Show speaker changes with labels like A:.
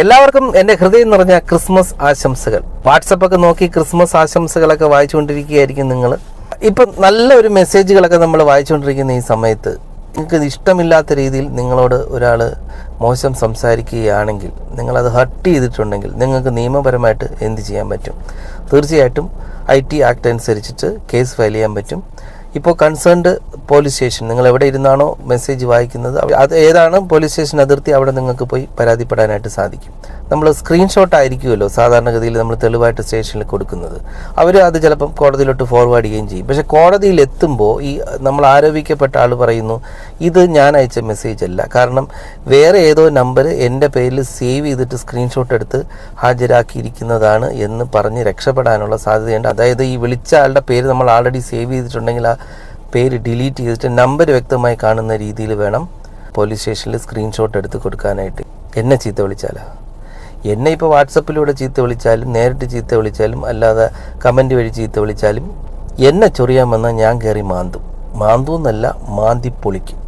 A: എല്ലാവർക്കും എൻ്റെ ഹൃദയം നിറഞ്ഞ ക്രിസ്മസ് ആശംസകൾ. വാട്സപ്പൊക്കെ നോക്കി ക്രിസ്മസ് ആശംസകളൊക്കെ വായിച്ചുകൊണ്ടിരിക്കുകയായിരിക്കും നിങ്ങൾ. ഇപ്പം നല്ല ഒരു മെസ്സേജുകളൊക്കെ നമ്മൾ വായിച്ചുകൊണ്ടിരിക്കുന്ന ഈ സമയത്ത് നിങ്ങൾക്ക് ഇഷ്ടമില്ലാത്ത രീതിയിൽ നിങ്ങളോട് ഒരാൾ മോശം സംസാരിക്കുകയാണെങ്കിൽ, നിങ്ങളത് ഹർട്ട് ചെയ്തിട്ടുണ്ടെങ്കിൽ നിങ്ങൾക്ക് നിയമപരമായിട്ട് എന്ത് ചെയ്യാൻ പറ്റും? തീർച്ചയായിട്ടും IT ആക്ട് അനുസരിച്ചിട്ട് കേസ് ഫയൽ ചെയ്യാൻ പറ്റും. ഇപ്പോൾ കൺസേൺഡ് പോലീസ് സ്റ്റേഷൻ, നിങ്ങൾ എവിടെ ഇരുന്നാണോ മെസ്സേജ് വായിക്കുന്നത് അത് ഏതാണ് പോലീസ് സ്റ്റേഷൻ അതിർത്തി, അവിടെ നിങ്ങൾക്ക് പോയി പരാതിപ്പെടാനായിട്ട് സാധിക്കും. നമ്മൾ സ്ക്രീൻഷോട്ട് ആയിരിക്കുമല്ലോ സാധാരണഗതിയിൽ നമ്മൾ തെളിവായിട്ട് സ്റ്റേഷനിൽ കൊടുക്കുന്നത്. അവർ അത് ചിലപ്പം കോടതിയിലോട്ട് ഫോർവേഡ് ചെയ്യുകയും ചെയ്യും. പക്ഷേ കോടതിയിൽ എത്തുമ്പോൾ ഈ നമ്മൾ ആരോപിക്കപ്പെട്ട ആൾ പറയുന്നു ഇത് ഞാൻ അയച്ച മെസ്സേജ് അല്ല, കാരണം വേറെ ഏതോ നമ്പർ എൻ്റെ പേരിൽ സേവ് ചെയ്തിട്ട് സ്ക്രീൻഷോട്ട് എടുത്ത് ഹാജരാക്കിയിരിക്കുന്നതാണ് എന്ന് പറഞ്ഞ് രക്ഷപ്പെടാനുള്ള സാധ്യതയുണ്ട്. അതായത് ഈ വിളിച്ച ആളുടെ പേര് നമ്മൾ ആൾറെഡി സേവ് ചെയ്തിട്ടുണ്ടെങ്കിൽ ആ പേര് ഡിലീറ്റ് ചെയ്തിട്ട് നമ്പർ വ്യക്തമായി കാണുന്ന രീതിയിൽ വേണം പോലീസ് സ്റ്റേഷനിൽ സ്ക്രീൻഷോട്ട് എടുത്ത് കൊടുക്കാനായിട്ട്. എന്നെ ചീത്ത വിളിച്ചാലോ, എന്നെ ഇപ്പോൾ വാട്സപ്പിലൂടെ ചീത്ത വിളിച്ചാലും നേരിട്ട് ചീത്ത വിളിച്ചാലും അല്ലാതെ കമൻറ്റ് വഴി ചീത്ത വിളിച്ചാലും എന്നെ ചൊറിയാൻ വന്നാൽ ഞാൻ കയറി മാന്തും എന്നല്ല മാന്തി പൊളിക്കും.